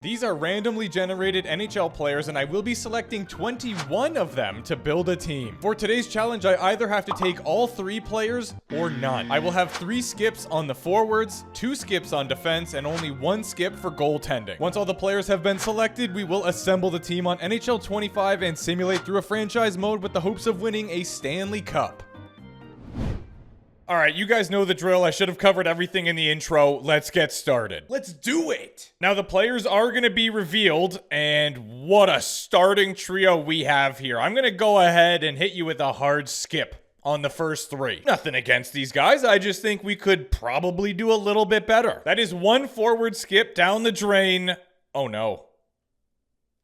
These are randomly generated NHL players, and I will be selecting 21 of them to build a team. For today's challenge, I either have to take all 3 players or none. I will have 3 skips on the forwards, 2 skips on defense, and only 1 skip for goaltending. Once all the players have been selected, we will assemble the team on NHL 25 and simulate through a franchise mode with the hopes of winning a Stanley Cup. Alright, you guys know the drill. I should have covered everything in the intro. Let's get started. Let's do it! Now, the players are going to be revealed, and what a starting trio we have here. I'm going to go ahead and hit you with a hard skip on the first 3. Nothing against these guys. I just think we could probably do a little bit better. That is 1 forward skip down the drain. Oh, no.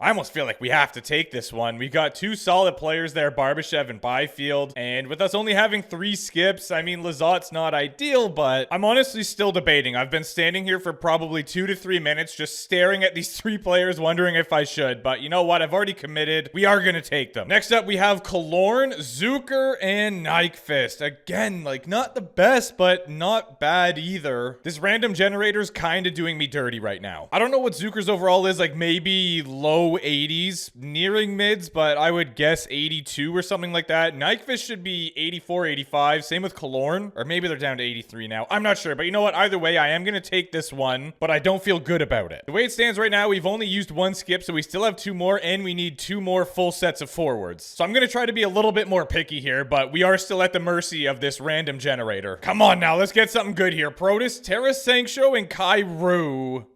I almost feel like we have to take this one. We got 2 solid players there, Barbashev and Byfield. And with us only having 3 skips, I mean, Lizotte not ideal, but I'm honestly still debating. I've been standing here for probably 2 to 3 minutes just staring at these 3 players, wondering if I should. But you know what? I've already committed. We are going to take them. Next up, we have Killorn, Zucker, and Nyquist. Again, like, not the best, but not bad either. This random generator's kind of doing me dirty right now. I don't know what Zucker's overall is, like maybe low 80s, nearing mids, but I would guess 82 or something like that. Nyquist should be 84, 85. Same with Killorn, or maybe they're down to 83 now. I'm not sure, but you know what? Either way, I am going to take this one, but I don't feel good about it. The way it stands right now, we've only used 1 skip, so we still have 2 more, and we need 2 more full sets of forwards. So I'm going to try to be a little bit more picky here, but we are still at the mercy of this random generator. Come on now, let's get something good here. Protas, Tarasenko, and Kyrou.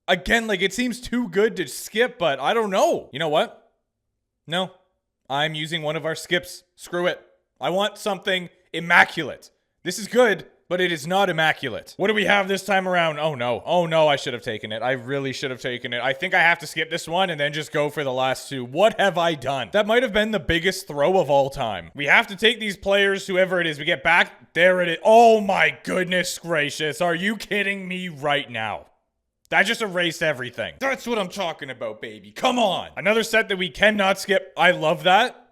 Again, like, it seems too good to skip, but I don't know. You know what? No. I'm using one of our skips. Screw it. I want something immaculate. This is good, but it is not immaculate. What do we have this time around? Oh, no. Oh, no, I should have taken it. I really should have taken it. I think I have to skip this one and then just go for the last 2. What have I done? That might have been the biggest throw of all time. We have to take these players, whoever it is. We get back. There it is. Oh, my goodness gracious. Are you kidding me right now? That just erased everything. That's what I'm talking about, baby. Come on. Another set that we cannot skip. I love that.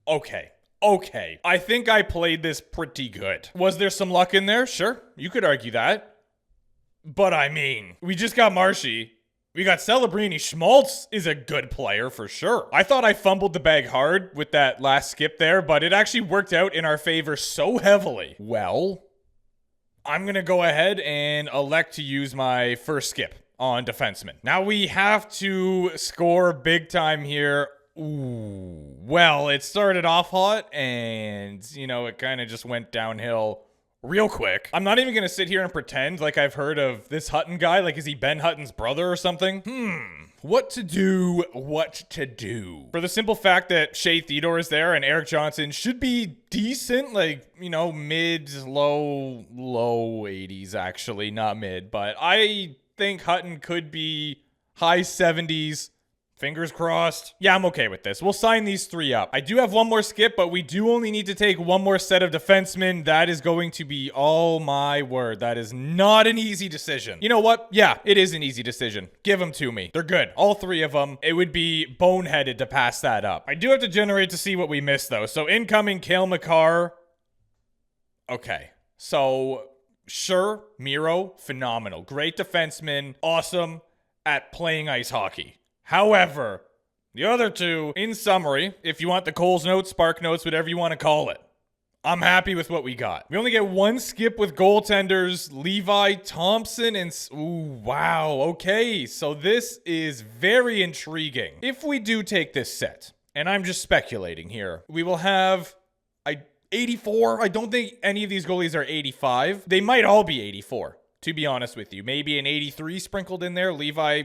Okay. I think I played this pretty good. Was there some luck in there? Sure. You could argue that. But I mean, we just got Marshy. We got Celebrini. Schmaltz is a good player for sure. I thought I fumbled the bag hard with that last skip there, but it actually worked out in our favor so heavily. Well, I'm going to go ahead and elect to use my first skip on defenseman. Now we have to score big time here. Ooh. Well, it started off hot and, you know, it kind of just went downhill real quick. I'm not even going to sit here and pretend like I've heard of this Hutton guy. Like, is he Ben Hutton's brother or something? What to do? For the simple fact that Shea Theodore is there and Eric Johnson should be decent, like, you know, mid, low 80s, actually, not mid. But I think Hutton could be high 70s. Fingers crossed. Yeah, I'm okay with this. We'll sign these 3 up. I do have 1 more skip, but we do only need to take 1 more set of defensemen. That is going to be, oh my word, that is not an easy decision. You know what? Yeah, it is an easy decision. Give them to me. They're good. All 3 of them. It would be boneheaded to pass that up. I do have to generate to see what we missed, though. So incoming, Cale Makar. Okay. So, sure, Miro, phenomenal. Great defenseman. Awesome at playing ice hockey. However, the other 2, in summary, if you want the Coles notes, Spark notes, whatever you want to call it, I'm happy with what we got. We only get 1 skip with goaltenders, Levi, Thompson, and... Ooh, wow, okay. So this is very intriguing. If we do take this set, and I'm just speculating here, we will have 84. I don't think any of these goalies are 85. They might all be 84, to be honest with you. Maybe an 83 sprinkled in there. Levi...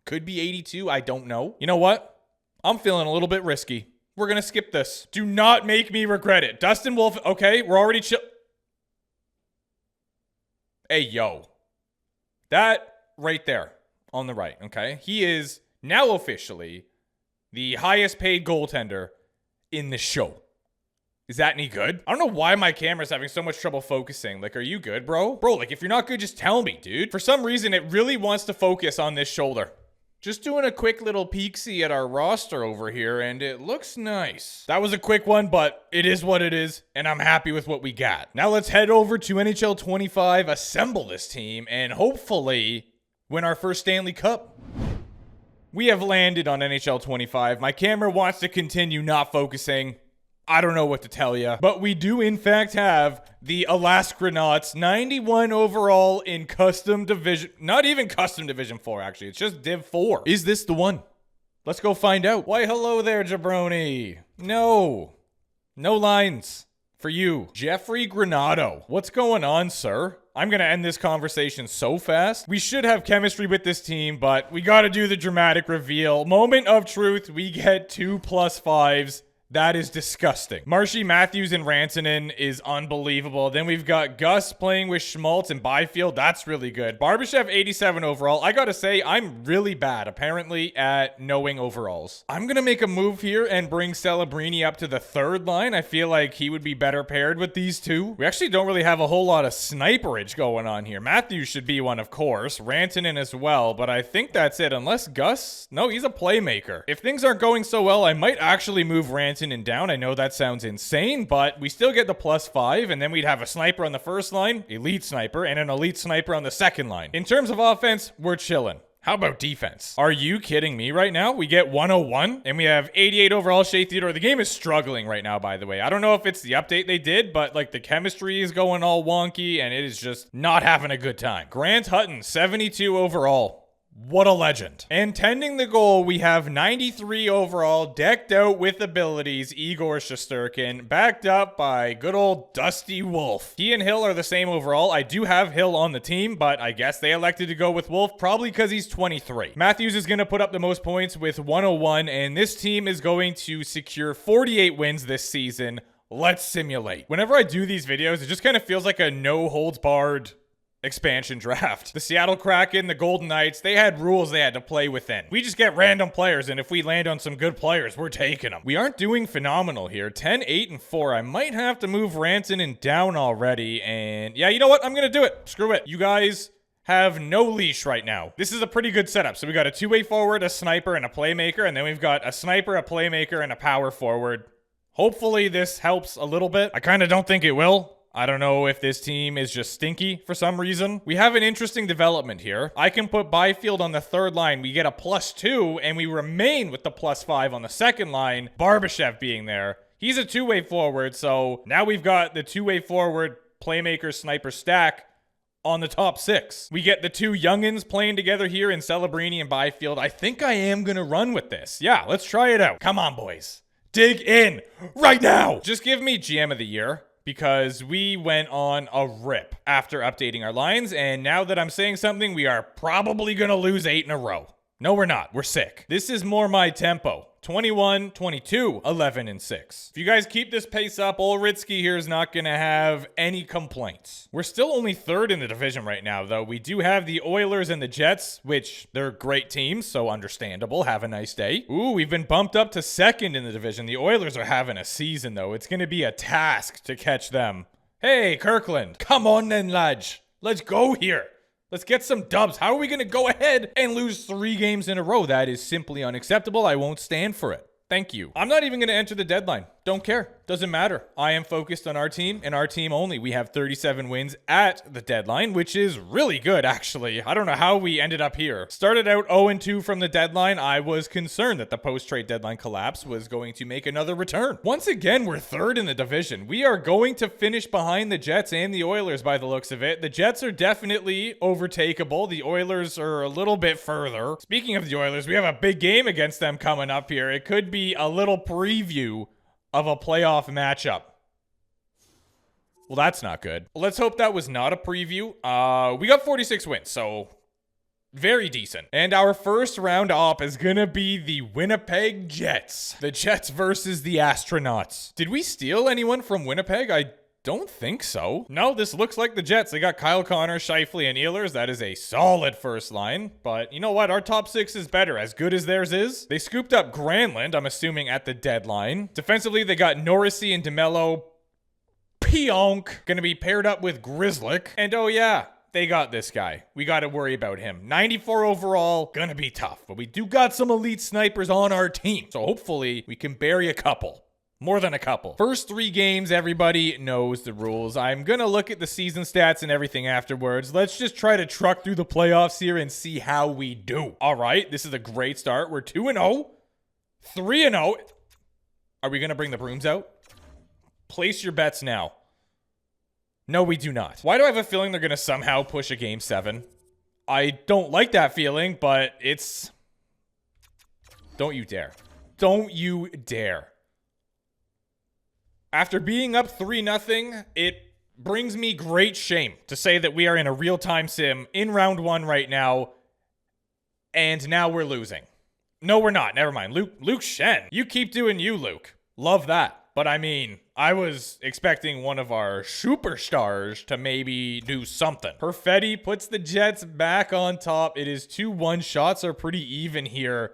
could be 82. I don't know. You know what? I'm feeling a little bit risky. We're going to skip this. Do not make me regret it. Dustin Wolf. Okay, we're already chill. Hey, yo. That right there on the right, okay? He is now officially the highest paid goaltender in the show. Is that any good? I don't know why my camera's having so much trouble focusing. Like, are you good, bro? Bro, like, if you're not good, just tell me, dude. For some reason, it really wants to focus on this shoulder. Just doing a quick little peek-see at our roster over here, and it looks nice. That was a quick one, but it is what it is, and I'm happy with what we got. Now let's head over to NHL 25, assemble this team, and hopefully win our first Stanley Cup. We have landed on NHL 25. My camera wants to continue not focusing. I don't know what to tell you. But we do, in fact, have the Alaskanauts 91 overall in custom division. Not even custom division 4, actually. It's just Div 4. Is this the one? Let's go find out. Why, hello there, Jabroni. No lines for you. Jeffrey Granado. What's going on, sir? I'm going to end this conversation so fast. We should have chemistry with this team, but we got to do the dramatic reveal. Moment of truth. We get 2 +5s. That is disgusting. Marshy, Matthews, and Rantanen is unbelievable. Then we've got Gus playing with Schmaltz and Byfield. That's really good. Barbashev, 87 overall. I gotta say, I'm really bad, apparently, at knowing overalls. I'm gonna make a move here and bring Celebrini up to the 3rd line. I feel like he would be better paired with these two. We actually don't really have a whole lot of sniperage going on here. Matthews should be one, of course. Rantanen as well, but I think that's it. Unless Gus... No, he's a playmaker. If things aren't going so well, I might actually move Rantanen and down. I know that sounds insane, but we still get the +5, and then we'd have a sniper on the 1st line, elite sniper, and an elite sniper on the 2nd line. In terms of offense, we're chilling. How about defense? Are you kidding me right now? We get 101, and we have 88 overall. Shea Theodore. The game is struggling right now, by the way. I don't know if it's the update they did, but like the chemistry is going all wonky, and it is just not having a good time. Grant Hutton, 72 overall. What a legend. And tending the goal, we have 93 overall, decked out with abilities, Igor Shesterkin, backed up by good old Dusty Wolf. He and Hill are the same overall. I do have Hill on the team, but I guess they elected to go with Wolf, probably because he's 23. Matthews is going to put up the most points with 101, and this team is going to secure 48 wins this season. Let's simulate. Whenever I do these videos, it just kind of feels like a no-holds-barred expansion draft. The Seattle Kraken, the Golden Knights, they had rules they had to play within. We just get random players, and if we land on some good players, we're taking them. We aren't doing phenomenal here. 10, 8, and 4. I might have to move Rantanen down already, and yeah, you know what? I'm gonna do it. Screw it. You guys have no leash right now. This is a pretty good setup. So we got a 2-way forward, a sniper, and a playmaker, and then we've got a sniper, a playmaker, and a power forward. Hopefully this helps a little bit. I kind of don't think it will. I don't know if this team is just stinky for some reason. We have an interesting development here. I can put Byfield on the 3rd line. We get a +2, and we remain with the +5 on the 2nd line. Barbashev being there. He's a 2-way forward, so now we've got the 2-way forward playmaker sniper stack on the top 6. We get the 2 youngins playing together here in Celebrini and Byfield. I think I am going to run with this. Yeah, let's try it out. Come on, boys. Dig in right now. Just give me GM of the year, because we went on a rip after updating our lines, and now that I'm saying something, we are probably going to lose 8 in a row. No, we're not. We're sick. This is more my tempo. 21, 22, 11, and 6. If you guys keep this pace up, Olritsky here is not going to have any complaints. We're still only 3rd in the division right now, though. We do have the Oilers and the Jets, which they're great teams, so understandable. Have a nice day. Ooh, we've been bumped up to 2nd in the division. The Oilers are having a season, though. It's going to be a task to catch them. Hey, Kirkland. Come on then, lads. Let's go here. Let's get some dubs. How are we going to go ahead and lose 3 games in a row? That is simply unacceptable. I won't stand for it. Thank you. I'm not even going to enter the deadline. Don't care. Doesn't matter. I am focused on our team and our team only. We have 37 wins at the deadline, which is really good, actually. I don't know how we ended up here. Started out 0-2 from the deadline. I was concerned that the post-trade deadline collapse was going to make another return. Once again, we're 3rd in the division. We are going to finish behind the Jets and the Oilers by the looks of it. The Jets are definitely overtakeable. The Oilers are a little bit further. Speaking of the Oilers, we have a big game against them coming up here. It could be a little preview of a playoff matchup. Well, that's not good. Let's hope that was not a preview. We got 46 wins, so very decent. And our first round op is gonna be the Winnipeg Jets. The Jets versus the Astronauts. Did we steal anyone from Winnipeg? I don't think so. No, this looks like the Jets. They got Kyle Connor, Scheifele, and Ehlers. That is a solid first line. But you know what? Our top 6 is better. As good as theirs is. They scooped up Granlund, I'm assuming, at the deadline. Defensively, they got Norrisy and DeMello. Pionk. Gonna be paired up with Grzelcyk. And oh yeah, they got this guy. We got to worry about him. 94 overall. Gonna be tough. But we do got some elite snipers on our team. So hopefully we can bury a couple. More than a couple. First 3 games, everybody knows the rules. I'm going to look at the season stats and everything afterwards. Let's just try to truck through the playoffs here and see how we do. All right, this is a great start. We're 2-0, 3-0. Are we going to bring the brooms out? Place your bets now. No, we do not. Why do I have a feeling they're going to somehow push a game 7? I don't like that feeling, but it's... Don't you dare. Don't you dare. After being up 3-0, it brings me great shame to say that we are in a real-time sim in round 1 right now, and now we're losing. No, we're not. Never mind. Luke Shen. You keep doing you, Luke. Love that. But I mean, I was expecting one of our superstars to maybe do something. Perfetti puts the Jets back on top. It is 2-1. Shots are pretty even here.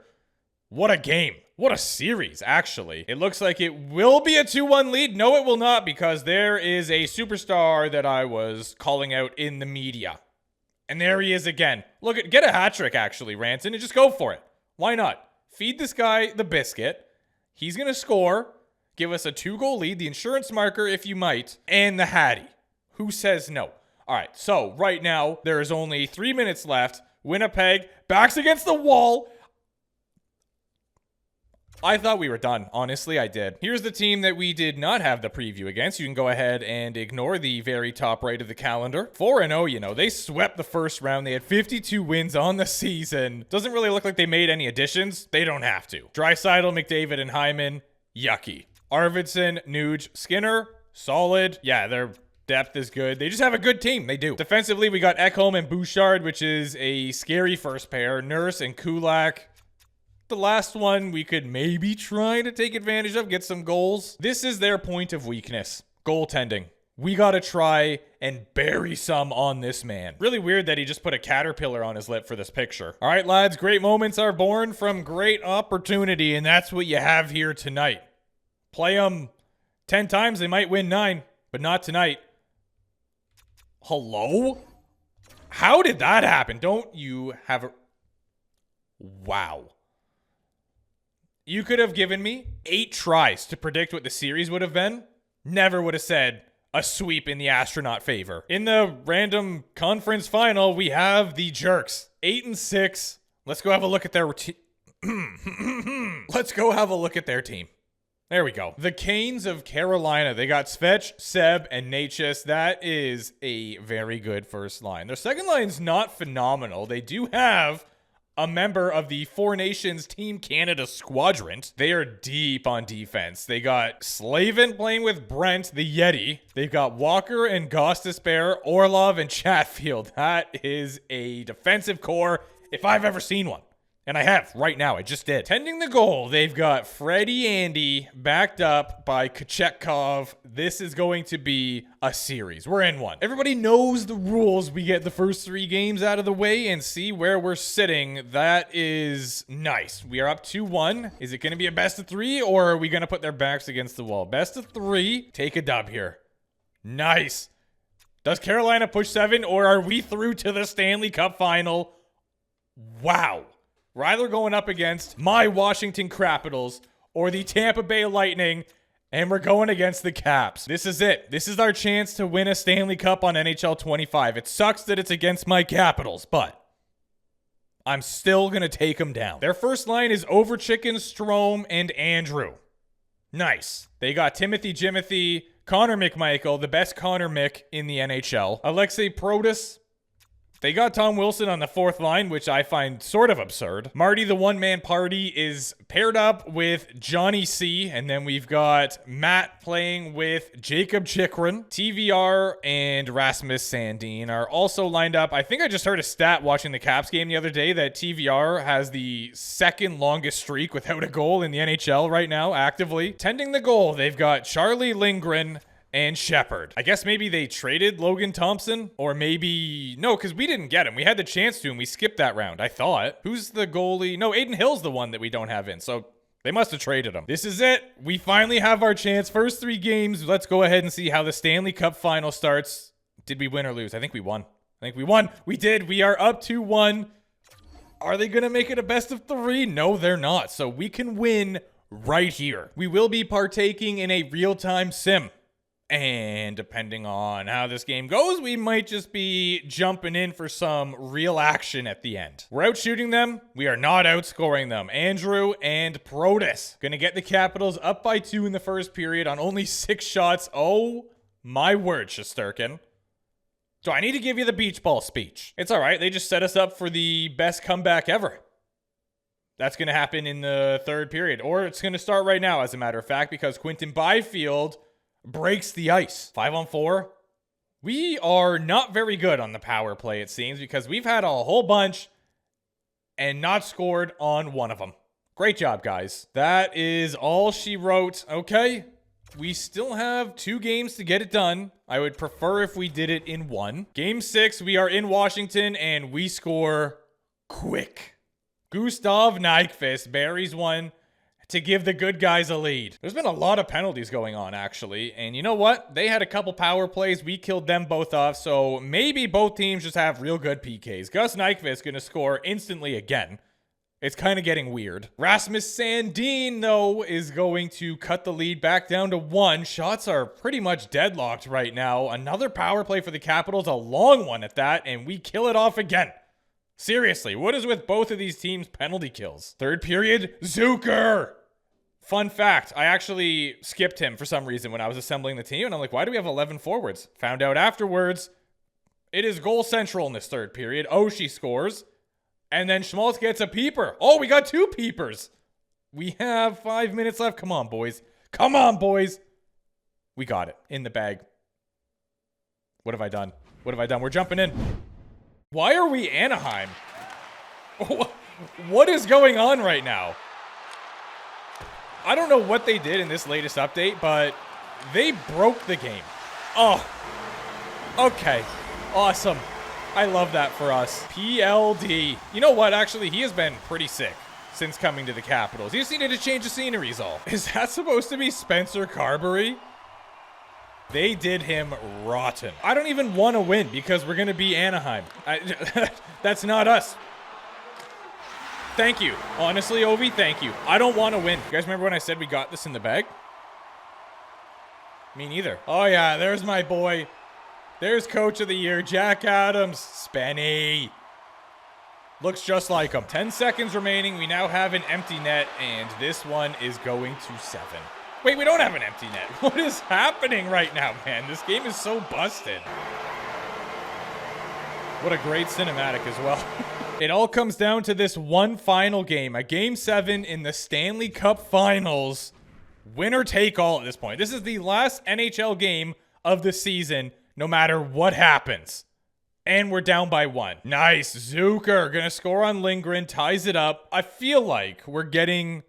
What a game. What a series, actually. It looks like it will be a 2-1 lead. No, it will not, because there is a superstar that I was calling out in the media. And there he is again. Look, get a hat trick, actually, Ranson, and just go for it. Why not? Feed this guy the biscuit. He's going to score. Give us a 2-goal lead, the insurance marker, if you might, and the Hattie. Who says no? All right, so right now, there is only 3 minutes left. Winnipeg backs against the wall. I thought we were done. Honestly, I did. Here's the team that we did not have the preview against. You can go ahead and ignore the very top right of the calendar. 4-0, you know, they swept the first round. They had 52 wins on the season. Doesn't really look like they made any additions. They don't have to. Draisaitl, McDavid, and Hyman, yucky. Arvidsson, Nuge, Skinner, solid. Yeah, their depth is good. They just have a good team. They do. Defensively, we got Ekholm and Bouchard, which is a scary first pair. Nurse and Kulak. The last one we could maybe try to take advantage of, get some goals. This is their point of weakness. Goaltending. We gotta try and bury some on this man. Really weird that he just put a caterpillar on his lip for this picture. All right, lads, great moments are born from great opportunity, and that's what you have here tonight. Play them 10 times, they might win 9, but not tonight. Hello? How did that happen? Don't you have a... Wow. You could have given me 8 tries to predict what the series would have been. Never would have said a sweep in the astronaut favor. In the random conference final, we have the Jerks. 8-6. Let's go have a look at their Let's go have a look at their team. There we go. The Canes of Carolina. They got Svech, Seb, and Natchez. That is a very good first line. Their second line's not phenomenal. They do have a member of the Four Nations Team Canada Squadron. They are deep on defense. They got Slavin playing with Brent, the Yeti. They've got Walker and Gostisbehere, Orlov, and Chatfield. That is a defensive core if I've ever seen one. And I have, right now, I just did. Tending the goal, they've got Freddie Andy backed up by Kochetkov. This is going to be a series. We're in one. Everybody knows the rules. We get the first 3 games out of the way and see where we're sitting. That is nice. We are up 2-1. Is it going to be a best of 3, or are we going to put their backs against the wall? Best of 3. Take a dub here. Nice. Does Carolina push 7, or are we through to the Stanley Cup final? Wow. We're either going up against my Washington Capitals or the Tampa Bay Lightning, and we're going against the Caps. This is it. This is our chance to win a Stanley Cup on NHL 25. It sucks that it's against my Capitals, but I'm still going to take them down. Their first line is Overchicken, Strome, and Andrew. Nice. They got Timothy Jimothy, Connor McMichael, the best Connor Mick in the NHL. Alexei Protas. They got Tom Wilson on the 4th line, which I find sort of absurd. Marty, the one-man party, is paired up with Johnny C. And then we've got Matt playing with Jacob Chikrin. TVR and Rasmus Sandin are also lined up. I think I just heard a stat watching the Caps game the other day that TVR has the 2nd longest streak without a goal in the NHL right now, actively. Tending the goal, they've got Charlie Lindgren and Shepard. I guess maybe they traded Logan Thompson, or maybe... No, because we didn't get him. We had the chance to, and we skipped that round, I thought. Who's the goalie? No, Aiden Hill's the one that we don't have in, so they must have traded him. This is it. We finally have our chance. First 3 games. Let's go ahead and see how the Stanley Cup final starts. Did we win or lose? I think we won. We did. We are up 2-1. Are they going to make it a best of 3? No, they're not. So we can win right here. We will be partaking in a real-time sim. And depending on how this game goes, we might just be jumping in for some real action at the end. We're out shooting them. We are not outscoring them. Andrew and Protus gonna get the Capitals up by 2 in the first period on only 6 shots. Oh my word, Shesterkin. Do I need to give you the beach ball speech? It's all right. They just set us up for the best comeback ever. That's going to happen in the third period. Or it's going to start right now, as a matter of fact, because Quinton Byfield breaks the ice. 5-on-4. We are not very good on the power play, it seems, because we've had a whole bunch and not scored on one of them. Great job, guys. That is all she wrote. Okay. We still have 2 games to get it done. I would prefer if we did it in 1. Game 6, we are in Washington, and we score quick. Gustav Nyquist buries one to give the good guys a lead. There's been a lot of penalties going on, actually. And you know what? They had a couple power plays. We killed them both off. So maybe both teams just have real good PKs. Gus Nyquist going to score instantly again. It's kind of getting weird. Rasmus Sandin, though, is going to cut the lead back down to 1. Shots are pretty much deadlocked right now. Another power play for the Capitals, a long one at that, and we kill it off again. Seriously, what is with both of these teams' penalty kills? Third period, Zucker. Fun fact, I actually skipped him for some reason when I was assembling the team, and I'm like, why do we have 11 forwards? Found out afterwards, it is goal central in this third period. Oshie scores. And then Schmaltz gets a peeper. Oh, we got 2 peepers. We have 5 minutes left. Come on, boys. Come on, boys. We got it. In the bag. What have I done? What have I done? We're jumping in. Why are we Anaheim? What is going on right now? I don't know what they did in this latest update, but they broke the game. Oh. Okay. Awesome. I love that for us. PLD. You know what? Actually, he has been pretty sick since coming to the Capitals. He just needed to change the scenery is all. Is that supposed to be Spencer Carberry? They did him rotten. I don't even want to win because we're going to be Anaheim. That's not us. Thank you. Honestly, Ovi, thank you. I don't want to win. You guys remember when I said we got this in the bag? Me neither. Oh, yeah. There's my boy. There's Coach of the Year, Jack Adams. Spenny. Looks just like him. 10 seconds remaining. We now have an empty net, and this one is going to 7. Wait, we don't have an empty net. What is happening right now, man? This game is so busted. What a great cinematic as well. It all comes down to this one final game. A Game 7 in the Stanley Cup Finals. Winner take all at this point. This is the last NHL game of the season, no matter what happens. And we're down by 1. Nice. Zucker gonna score on Lindgren, ties it up. I feel like we're getting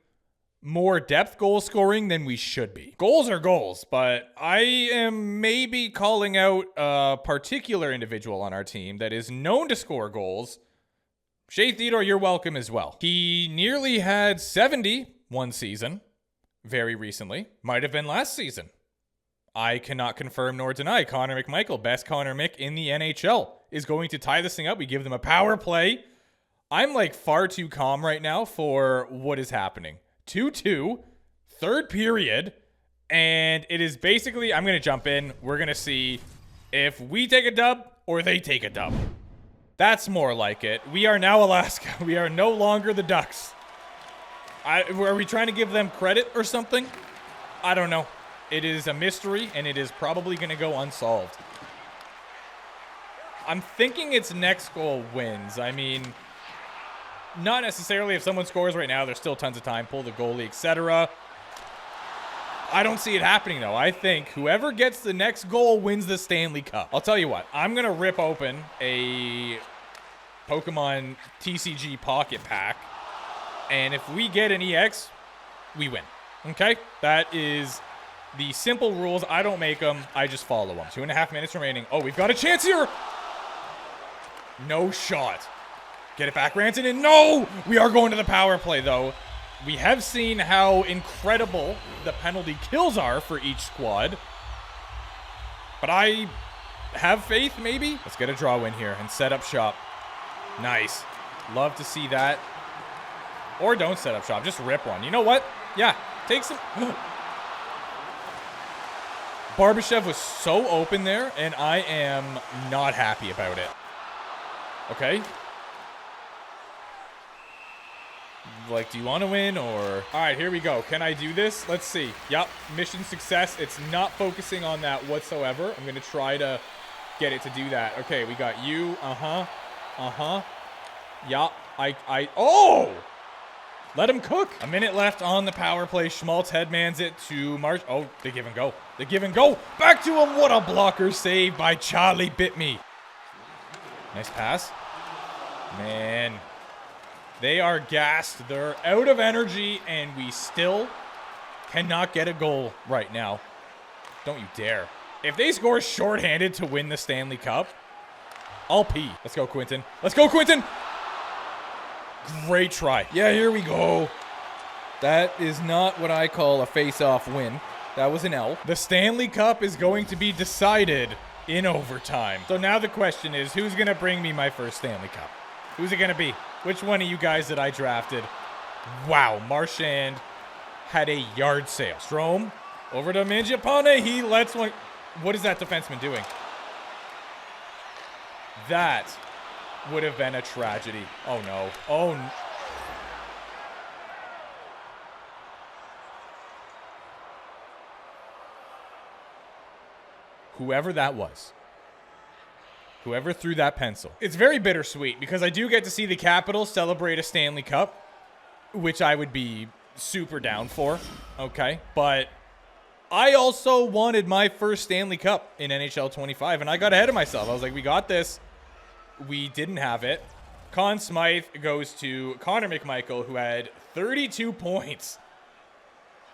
more depth goal scoring than we should be. Goals are goals, but I am maybe calling out a particular individual on our team that is known to score goals. Shea Theodore, you're welcome as well. He nearly had 70 one season, very recently. Might have been last season. I cannot confirm nor deny. Connor McMichael, best Connor Mick in the NHL, is going to tie this thing up. We give them a power play. I'm like far too calm right now for what is happening. 2-2, third period, and it is basically, I'm going to jump in. We're going to see if we take a dub or they take a dub. That's more like it. We are now Alaska. We are no longer the Ducks. Are we trying to give them credit or something? I don't know. It is a mystery, and it is probably going to go unsolved. I'm thinking it's next goal wins. I mean, not necessarily if someone scores right now. There's still tons of time. Pull the goalie, etc. I don't see it happening, though. I think whoever gets the next goal wins the Stanley Cup. I'll tell you what. I'm going to rip open a Pokemon TCG Pocket Pack, and if we get an EX, we win. Okay? That is the simple rules. I don't make them. I just follow them. 2.5 minutes remaining. Oh, we've got a chance here. No shot. Get it back, Rantanen. No! We are going to the power play, though. We have seen how incredible the penalty kills are for each squad. But I have faith, maybe? Let's get a draw win here and set up shop. Nice. Love to see that. Or don't set up shop. Just rip one. You know what? Yeah. Take some... Barbashev was so open there, and I am not happy about it. Okay. Like, do you want to win, or... All right, here we go. Can I do this? Let's see. Yep, mission success. It's not focusing on that whatsoever. I'm going to try to get it to do that. Okay, we got you. Yeah, oh! Let him cook. A minute left on the power play. Schmaltz headmans it to Marsh. Oh, they give and go. They give and go. Back to him. What a blocker save by Charlie Bitme. Nice pass. Man. They are gassed. They're out of energy, and we still cannot get a goal right now. Don't you dare. If they score shorthanded to win the Stanley Cup, I'll pee. Let's go, Quinton. Let's go, Quinton. Great try. Yeah, here we go. That is not what I call a face-off win. That was an L. The Stanley Cup is going to be decided in overtime. So now the question is, who's going to bring me my first Stanley Cup? Who's it going to be? Which one of you guys that I drafted? Wow, Marchand had a yard sale. Strome over to Mangiapane. He lets one... What is that defenseman doing? That would have been a tragedy. Oh, no. Oh, no. Whoever that was. Whoever threw that pencil. It's very bittersweet because I do get to see the Capitals celebrate a Stanley Cup, which I would be super down for. Okay. But I also wanted my first Stanley Cup in NHL 25, and I got ahead of myself. I was like, we got this. We didn't have it. Conn Smythe goes to Connor McMichael, who had 32 points.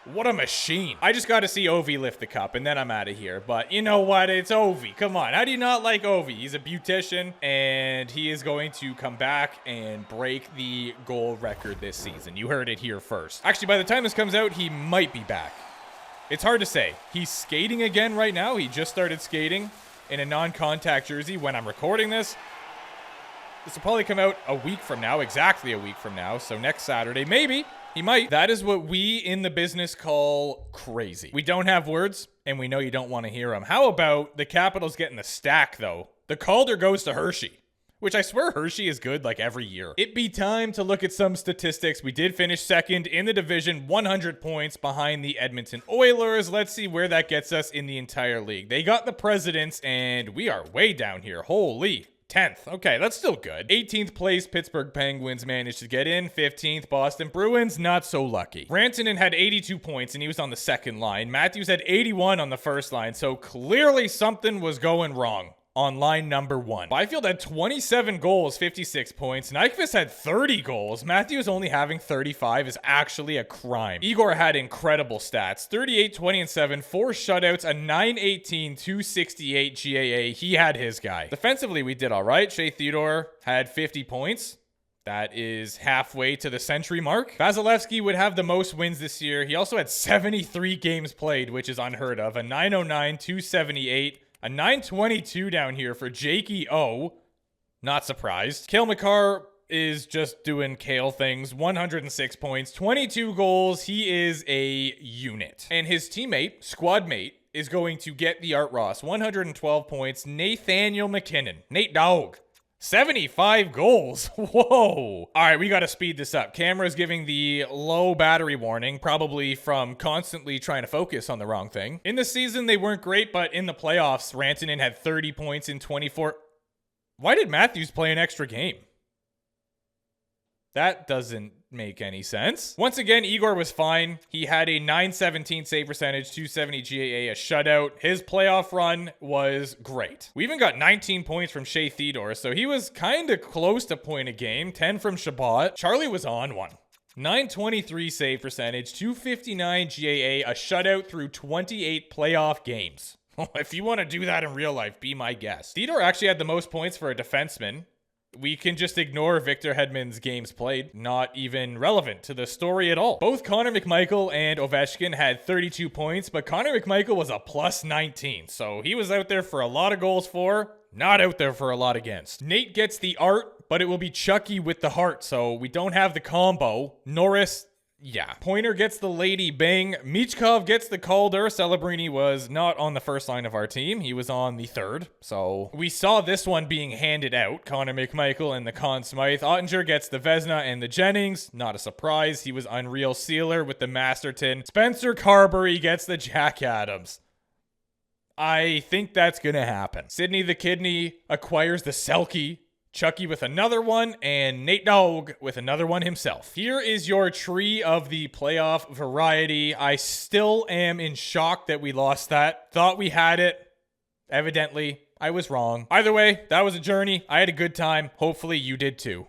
What a machine. I just got to see Ovi lift the cup, and then I'm out of here. But you know what? It's Ovi. Come on. How do you not like Ovi? He's a beautician, and he is going to come back and break the goal record this season. You heard it here first. Actually, by the time this comes out, he might be back. It's hard to say. He's skating again right now. He just started skating in a non-contact jersey when I'm recording this. This will probably come out a week from now, exactly a week from now. So next Saturday, maybe. He might. That is what we in the business call crazy. We don't have words, and we know you don't want to hear them. How about the Capitals getting the stack, though? The Calder goes to Hershey, which I swear Hershey is good like every year. It be time to look at some statistics. We did finish second in the division, 100 points behind the Edmonton Oilers. Let's see where that gets us in the entire league. They got the Presidents, and we are way down here. Holy 10th. Okay, that's still good. 18th place, Pittsburgh Penguins managed to get in. 15th, Boston Bruins, not so lucky. Rantanen had 82 points, and he was on the second line. Matthews had 81 on the first line, so clearly something was going wrong on line number 1. Byfield had 27 goals, 56 points. Nyquist had 30 goals. Matthews only having 35 is actually a crime. Igor had incredible stats. 38, 20, and 7. 4 shutouts, a 918, 268 GAA. He had his guy. Defensively, we did all right. Shea Theodore had 50 points. That is halfway to the century mark. Vasilevsky would have the most wins this year. He also had 73 games played, which is unheard of. A 909, 278. A 922 down here for Jakey O. Not surprised. Cale Makar is just doing Cale things. 106 points, 22 goals. He is a unit. And his teammate, squad mate, is going to get the Art Ross. 112 points. Nathaniel McKinnon. Nate Dogg. 75 goals. Whoa. All right, we got to speed this up. Camera's giving the low battery warning, probably from constantly trying to focus on the wrong thing. In the season, they weren't great, but in the playoffs, Rantanen had 30 points in 24. Why did Matthews play an extra game? That doesn't make any sense. Once again, Igor was fine. He had a 917 save percentage, 270 GAA, a shutout. His playoff run was great. We even got 19 points from Shea Theodore, so he was kind of close to point a game. 10 from Shabbat. Charlie was on one. 923 save percentage, 259 GAA, a shutout through 28 playoff games. If you want to do that in real life, be my guest. Theodore actually had the most points for a defenseman. We can just ignore Victor Hedman's games played. Not even relevant to the story at all. Both Connor McMichael and Ovechkin had 32 points, but Connor McMichael was a plus 19. So he was out there for a lot of goals for, not out there for a lot against. Nate gets the art, but it will be Chucky with the heart. So we don't have the combo. Norris Yeah. Pointer gets the Lady Bing. Michkov gets the Calder. Celebrini was not on the first line of our team. He was on the third. So we saw this one being handed out. Connor McMichael and the Conn Smythe. Ottinger gets the Vesna and the Jennings. Not a surprise. He was Unreal Sealer with the Masterton. Spencer Carberry gets the Jack Adams. I think that's going to happen. Sidney the Kidney acquires the Selkie. Chucky with another one, and Nate Dogg with another one himself. Here is your tree of the playoff variety. I still am in shock that we lost that. Thought we had it. Evidently, I was wrong. Either way, that was a journey. I had a good time. Hopefully you did too.